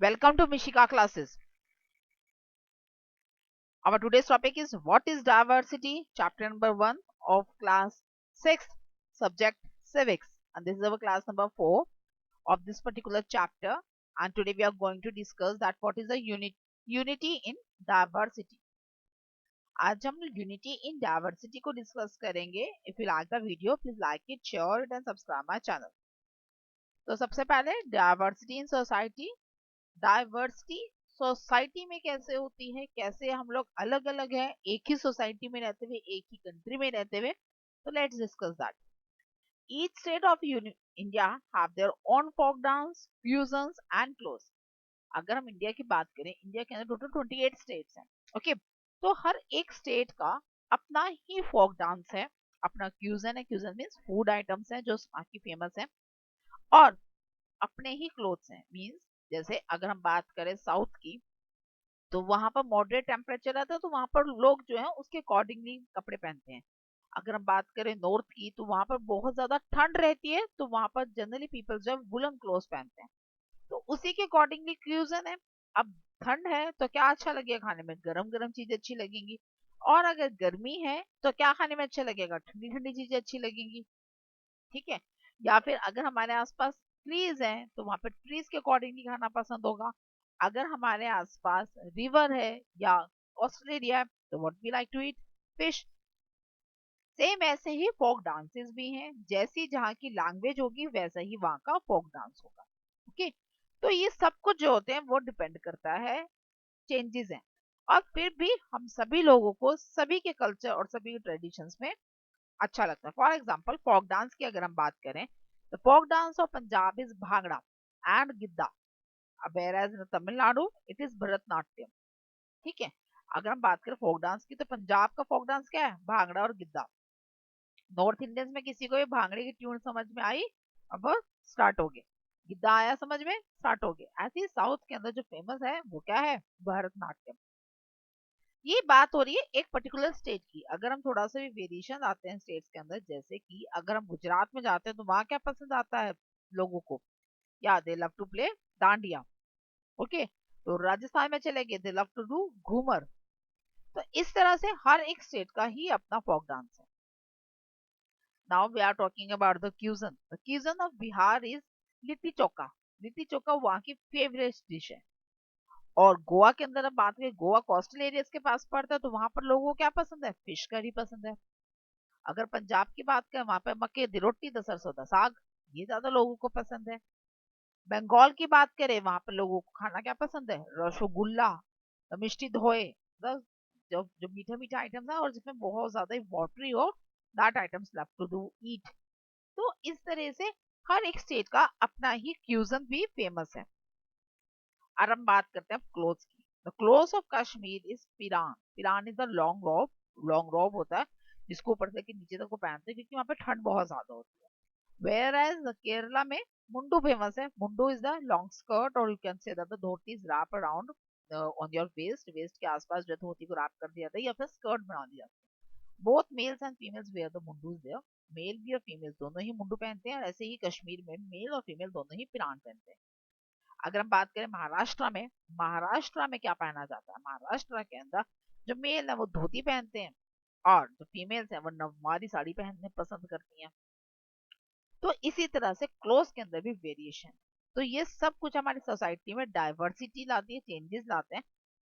Welcome to Mishika classes. Our today's topic is what is diversity, chapter number 1 of class 6, subject civics. And this is our class number 4 of this particular chapter. And today we are going to discuss that what is the unity in diversity. आज हम unity in diversity को discuss करेंगे. If you like the video, please like it, share it and subscribe my channel. तो सबसे पहले diversity in society. Diversity society में कैसे होती है, कैसे हम लोग अलग अलग हैं एक ही सोसाइटी में रहते हुए, एक ही कंट्री में रहते हुए. तो let's discuss that. Each state of India have their own folk dance, fusions and clothes. अगर हम इंडिया की बात करें, इंडिया के अंदर टोटल 28 स्टेट्स हैं. ओके, तो हर एक स्टेट का अपना ही फोक डांस है, अपना क्यूजन है. क्यूजन मीन्स फूड आइटम्स हैं जो वहाँ की फेमस है, और अपने ही क्लोथ्स हैं. मीन्स जैसे अगर हम बात करें साउथ की, तो वहां पर मॉडरेट टेम्परेचर रहता है, तो वहां पर लोग जो है उसके अकॉर्डिंगली कपड़े पहनते हैं. अगर हम बात करें नॉर्थ की, तो वहां पर बहुत ज्यादा ठंड रहती है, तो वहां पर जनरली पीपल जो है वुलन क्लोथ पहनते हैं. तो उसी के अकॉर्डिंगली क्यूजन है. अब ठंड है तो क्या अच्छा लगेगा खाने में, गरम गरम चीजें अच्छी लगेंगी. और अगर गर्मी है तो क्या खाने में अच्छा लगेगा, ठंडी ठंडी चीजें अच्छी लगेंगी. ठीक है. या फिर अगर हमारे आसपास ट्रीज हैं, तो वहां पे ट्रीज के अकॉर्डिंगली खाना पसंद होगा. अगर हमारे आसपास रिवर है या ऑस्ट्रेलिया है, तो what we like to eat, fish. Same ऐसे ही फोक डांसेस भी हैं, जैसी जहाँ की लैंग्वेज होगी वैसा ही वहाँ का फोक डांस होगा. ओके, तो ये सब कुछ जो होते हैं वो डिपेंड करता है, चेंजेस हैं. और फिर भी हम सभी लोगों को सभी के कल्चर और सभी के ट्रेडिशंस में अच्छा लगता है. फॉर एग्जाम्पल फोक डांस की अगर हम बात करें, the folk dance of Punjab is Bhangra and Giddha, whereas in Tamil Nadu it is Bharatanatyam. ठीक है. अगर हम बात करें फोक डांस की, तो पंजाब का फोक डांस क्या है, भांगड़ा और गिद्दा. नॉर्थ इंडियंस में किसी को ये भांगड़े की ट्यून समझ में आई, अब स्टार्ट हो गए. गिद्दा आया समझ में, स्टार्ट हो गए. ऐसे ही साउथ के अंदर जो फेमस है वो क्या है, भरतनाट्यम. ये बात हो रही है एक पर्टिकुलर स्टेट की. अगर हम थोड़ा सा भी वेरिएशन आते हैं स्टेट्स के अंदर, जैसे कि अगर हम गुजरात में जाते हैं, तो वहां क्या पसंद आता है लोगों को, या they love to play Dandiya. Okay, तो राजस्थान में चले गए, they love to do Ghoomar. तो इस तरह से हर एक स्टेट का ही अपना फोक डांस है. Now we are talking about the cuisine. The cuisine of Bihar is litti chokha. Litti chokha वहाँ की फेवरेट डिश है. और गोवा के अंदर अब बात करें, गोवा कोस्टल एरियाज के पास पड़ता है, तो वहां पर लोगों को क्या पसंद है, फिश करी पसंद है. अगर पंजाब की बात करें, वहां पे मक्के दी रोटी द सरसों दा साग, ये ज्यादा लोगों को पसंद है. बंगाल की बात करें, वहां पर लोगों को खाना क्या पसंद है, रसगुल्ला, मिष्टी दोहे, जो जो मीठा मीठा आइटम्स है और जिसमें बहुत ज्यादा वाटरी हो, that items love to do eat. तो इस तरह से हर एक स्टेट का अपना ही क्यूजन भी फेमस है. और हम बात करते हैं क्लोथ्स की. The clothes of Kashmir is pheran. Pheran is the long robe. Long robe होता है जिसको ऊपर से नीचे तक को पहनते हैं, क्योंकि वहां पे ठंड बहुत ज्यादा होती है. वेयर एज केरला में मुंडू फेमस है. Mundu is the long skirt, और you can say that the dhoti is wrap around on your waist. Waist के आसपास जो धोती को रैप कर दिया जाता है या फिर स्कर्ट बना दिया जाता है. Both males and females wear the mundus there. Male भी और फीमेल दोनों ही मुंडू पहनते हैं, और ऐसे ही कश्मीर में मेल और फीमेल दोनों ही पिरान पहनते हैं. अगर हम बात करें महाराष्ट्र में, महाराष्ट्र में क्या पहना जाता है, महाराष्ट्र के अंदर जो मेल है वो धोती पहनते हैं, और जो फीमेल्स हैं वो नववारी साड़ी पहनने पसंद करती हैं. तो इसी तरह से क्लोथ के अंदर भी वेरिएशन. तो ये सब कुछ हमारी सोसाइटी में डाइवर्सिटी लाती है, चेंजेस लाते हैं.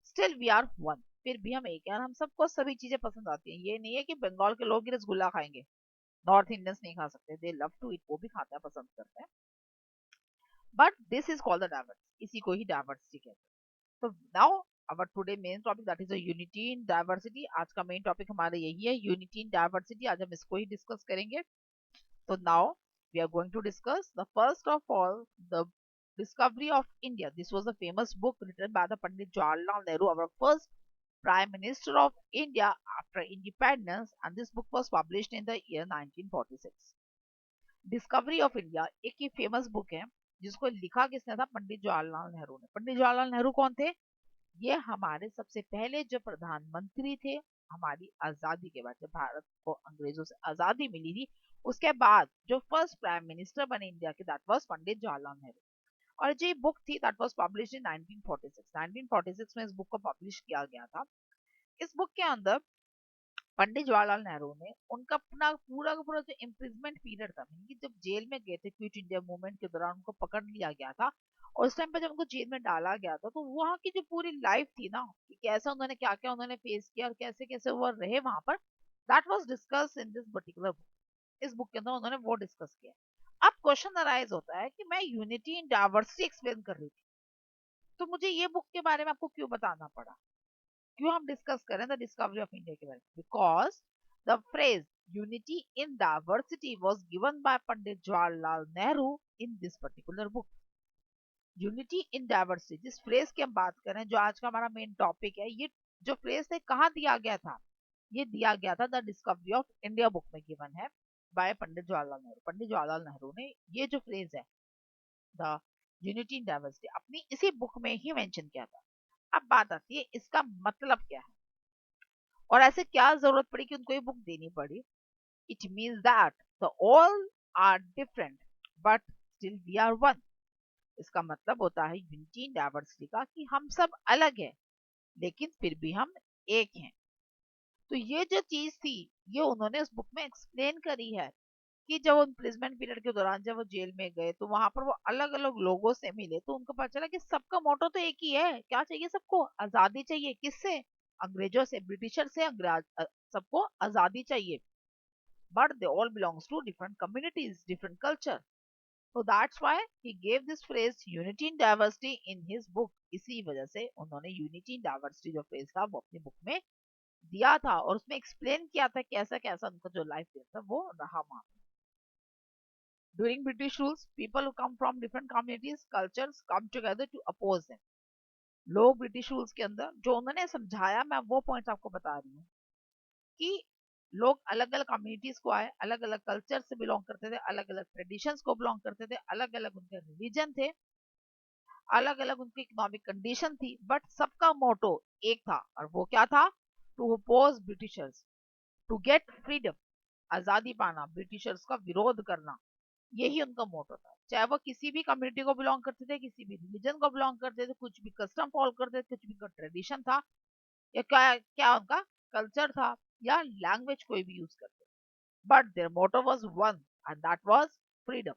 Still we are one. फिर भी हम एक हैं, और हम सबको सभी चीजें पसंद आती हैं. ये नहीं है कि बंगाल के लोग ही रसगुल्ला खाएंगे, नॉर्थ इंडियंस नहीं खा सकते, दे लव टू इट, वो भी खाते हैं, पसंद करते हैं. But this is called the diversity. इसी को ही डाइवर्सिटी कहते हैं. तो now our today main topic that is unity in diversity. आज का मेन टॉपिक हमारा यही है, यूनिटी इन डाइवर्सिटी. आज हम इसको ही डिस्कस करेंगे. तो now we are going to discuss the first of all, the discovery of India. This was a famous book written by the Pandit Jawaharlal Nehru, our first Prime Minister of India after independence, and this book was published in the year 1946. Discovery of India एक ही famous book है, जिसको लिखा किसने था, पंडित जवाहरलाल नेहरू ने. पंडित जवाहरलाल नेहरू कौन थे, ये हमारे सबसे पहले जो प्रधानमंत्री थे. हमारी आजादी के बाद, जब भारत को अंग्रेजों से आजादी मिली थी, उसके बाद जो फर्स्ट प्राइम मिनिस्टर बने इंडिया के, दैट वाज पंडित जवाहरलाल नेहरू. और जो बुक थी दैट वाज पब्लिश इन 1946। 1946 में इस बुक को पब्लिश किया गया था। इस बुक के अंदर पंडित जवाहरलाल नेहरू ने उनका अपना पूरा का पूरा जो इम्प्रिजमेंट पीरियड था, कि जब जेल में गए थे क्विट इंडिया मूवमेंट के दौरान उनको पकड़ लिया गया था और उस टाइम पे जब उनको जेल में डाला गया था, तो वहाँ की जो पूरी लाइफ थी ना, कि कैसे उन्होंने क्या क्या उन्होंने फेस किया और कैसे कैसे वो रहे वहां पर, that was discuss in this particular book. इस बुक के अंदर उन्होंने वो डिस्कस किया। अब क्वेश्चन अराइज होता है कि मैं यूनिटी इन डाइवर्सिटी एक्सप्लेन कर रही थी, तो मुझे ये बुक के बारे में आपको क्यों बताना पड़ा, क्यों हम डिस्कस करें द डिस्कवरी ऑफ इंडिया के बारे में? Because the phrase unity in diversity was given by Pandit Jawaharlal Nehru in this particular book. Unity in diversity, जिस फ्रेज की हम बात कर रहे हैं, जो आज का हमारा मेन टॉपिक है, ये जो फ्रेज है कहाँ दिया गया था? ये दिया गया था the discovery of India book में गिवन है बाय पंडित जवाहरलाल नेहरू। पंडित जवाहरलाल नेहरू ने ये जो फ्रेज है द यूनिटी इन डाइवर्सिटी अपनी इसी बुक में ही मेंशन किया था। अब बात आती है इसका मतलब क्या है और ऐसे क्या जरूरत पड़ी कि उनको ये बुक देनी पड़ी। It means that the all are different but still we are one. इसका मतलब होता है यूनिटी इन डाइवर्सिटी का कि हम सब अलग हैं लेकिन फिर भी हम एक हैं। तो ये जो चीज थी ये उन्होंने उस बुक में एक्सप्लेन करी है कि जब वो इम्प्रिजमेंट पीरियड के दौरान जब वो जेल में गए तो वहां पर वो अलग अलग लोगों से मिले, तो उनको पता चला कि सबका मोटो तो एक ही है। क्या चाहिए सबको? आजादी चाहिए। किससे? अंग्रेजों से, ब्रिटिशर से। सबको आजादी चाहिए। But they all belongs to different communities, different culture. So that's why he gave this phrase unity in diversity in his book। इसी वजह से उन्होंने unity in diversity जो phrase था वो अपनी बुक में दिया था और उसमें एक्सप्लेन किया था कैसा कैसा उनका जो लाइफ था वो रहा वहां। During British rules, people who come from different communities, cultures come together to oppose them। लोग ब्रिटिश रूल्स के अंदर जो उन्होंने समझाया, मैं वो पॉइंट आपको बता रही हूँ कि लोग अलग अलग कम्युनिटीज को आए, अलग अलग कल्चर से बिलोंग करते थे, अलग अलग ट्रेडिशंस को बिलोंग करते थे, अलग अलग उनके रिलीजन थे, अलग अलग उनकी इकोनॉमिक कंडीशन थी, बट सबका मोटो एक था और वो क्या था? To oppose Britishers, to get freedom, आजादी पाना, ब्रिटिशर्स का विरोध करना। यही उनका मोटो था। चाहे वो किसी भी कम्युनिटी को बिलोंग करते थे, किसी भी रिलीजन को बिलोंग करते थे, कुछ भी कस्टम फॉलो करते थे, कुछ भी का ट्रेडिशन था, या क्या क्या उनका कल्चर था, या लैंग्वेज कोई भी यूज करते, but their motto was one and that was freedom.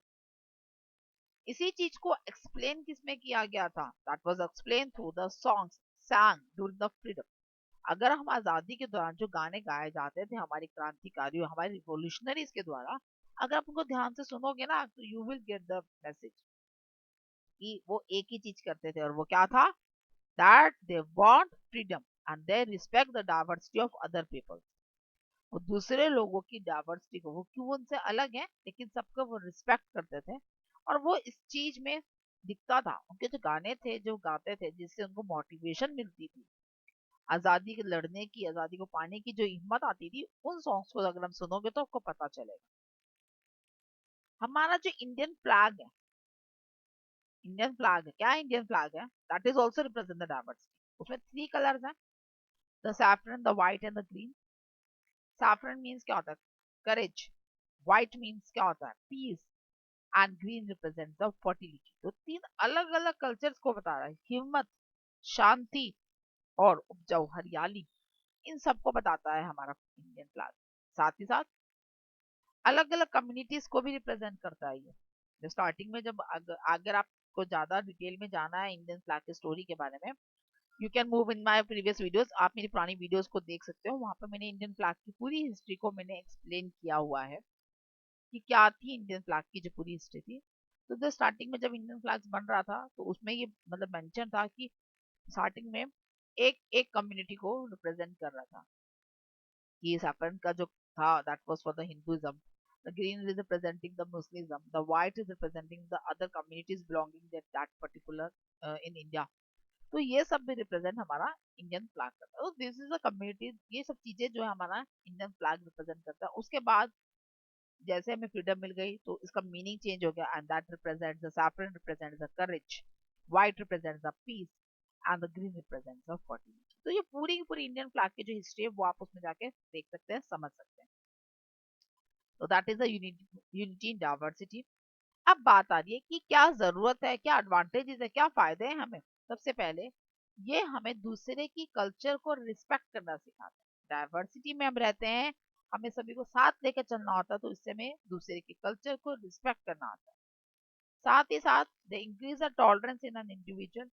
इसी चीज को एक्सप्लेन किसमें किया गया था? That was explain through the songs sang during the freedom। अगर हम आजादी के दौरान जो गाने गाए जाते थे हमारी क्रांतिकारियों, हमारे रिवोल्यूशनरीज के द्वारा, अगर आप उनको ध्यान से सुनोगे ना तो you will get the message कि वो एक ही चीज करते थे और वो क्या था? That they want freedom and they respect the diversity of other people. वो दूसरे लोगों की डाइवर्सिटी को, वो क्यों उनसे अलग है लेकिन सबको वो रिस्पेक्ट करते थे। और वो इस चीज में दिखता था, उनके जो गाने थे जो गाते थे जिससे उनको मोटिवेशन मिलती थी, आजादी के लड़ने की, आजादी को पाने की जो हिम्मत आती थी, उन सॉन्ग्स को अगर हम सुनोगे तो आपको पता चलेगा। हमारा जो इंडियन फ्लैग है, इंडियन फ्लैग है क्या? इंडियन फ्लैग है that is also represent the diversity. उसमें थ्री कलर्स हैं, the saffron, the white and the green. Saffron means क्या होता है? करेज। व्हाइट मीन्स क्या होता है? Peace. And green represent the fertility. तो तीन अलग अलग कल्चर्स को बता रहा है, हिम्मत, शांति और उपजाऊ हरियाली। इन सबको बताता है हमारा इंडियन फ्लैग। साथ ही साथ अलग अलग कम्युनिटीज को भी रिप्रेजेंट करता है ये। जो स्टार्टिंग में जब अगर आपको ज्यादा डिटेल में जाना है इंडियन फ्लैग की स्टोरी के बारे में, you can move in my previous videos. आप मेरी पुरानी वीडियोस को देख सकते हो, वहां पर मैंने इंडियन फ्लैग की पूरी हिस्ट्री को मैंने एक्सप्लेन किया हुआ है कि क्या थी इंडियन फ्लैग की जो पूरी हिस्ट्री थी। तो जो स्टार्टिंग में जब इंडियन फ्लैग बन रहा था तो उसमें ये मतलब मेंशन था कि स्टार्टिंग में एक एक कम्युनिटी को रिप्रेजेंट कर रहा था कि सैफरन का जो था that was for the Hinduism, the green is representing the Muslimism, the white is representing the other communities belonging that particular in India. तो ये सब भी रिप्रेजेंट हमारा इंडियन फ्लैग करता है। तो दिस इज अ कम्युनिटी, ये सब चीजें जो है हमारा इंडियन फ्लैग रिप्रेजेंट करता है। उसके बाद जैसे हमें फ्रीडम मिल गई तो इसका मीनिंग चेंज हो गया, and that represents the saffron represents the courage, white represents the peace and the green represents the fertility. तो ये पूरी की पूरी इंडियन फ्लैग की जो हिस्ट्री है वो आप उसमें जाके देख सकते हैं, समझ सकते हैं। तो that is the unity in diversity. अब बात आ रही है कि क्या जरूरत है, क्या एडवांटेजेस है, क्या फायदे हैं हमें। सबसे पहले ये हमें दूसरे की कल्चर को रिस्पेक्ट करना सिखाता है। डाइवर्सिटी में हम रहते हैं, हमें सभी को साथ लेकर चलना होता है, तो इससे हमें दूसरे के कल्चर को रिस्पेक्ट करना आता है। साथ ही साथ the increase the tolerance in an individual,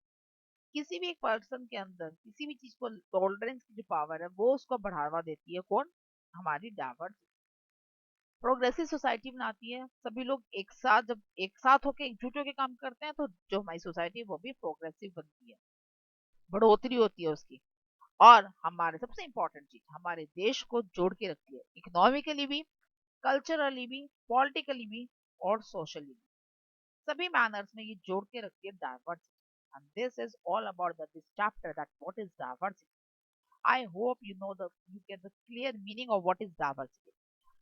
किसी भी एक पर्सन के अंदर किसी भी चीज को टॉलरेंस की जो पावर है वो उसको बढ़ावा देती है। कौन? हमारी डाइवर्सिटी। प्रोग्रेसिव सोसाइटी बनाती है। सभी लोग एक साथ, जब एक साथ होकर एकजुट होकर काम करते हैं, तो जो हमारी सोसाइटी है वो भी प्रोग्रेसिव बनती है, बढ़ोतरी होती है उसकी। और हमारे सबसे इंपॉर्टेंट चीज, हमारे देश को जोड़ के रखती है, इकोनॉमिकली भी, कल्चरली भी, पॉलिटिकली भी, और सोशली भी। सभी मैनर्स में ये जोड़ के रखती है diversity. And this is all about this chapter, that what is diversity. I hope you get the clear meaning of what is diversity.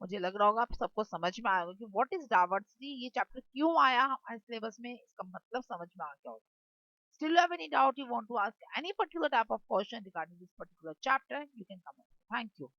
मुझे लग रहा होगा आप सबको समझ में आया होगा कि व्हाट इज डाइवर्सिटी, ये चैप्टर क्यों आया हमारे सिलेबस में, इसका मतलब समझ में आ गया होगा। Still you have any doubt, you want to ask any particular type of question regarding this particular chapter, you can comment. Thank you.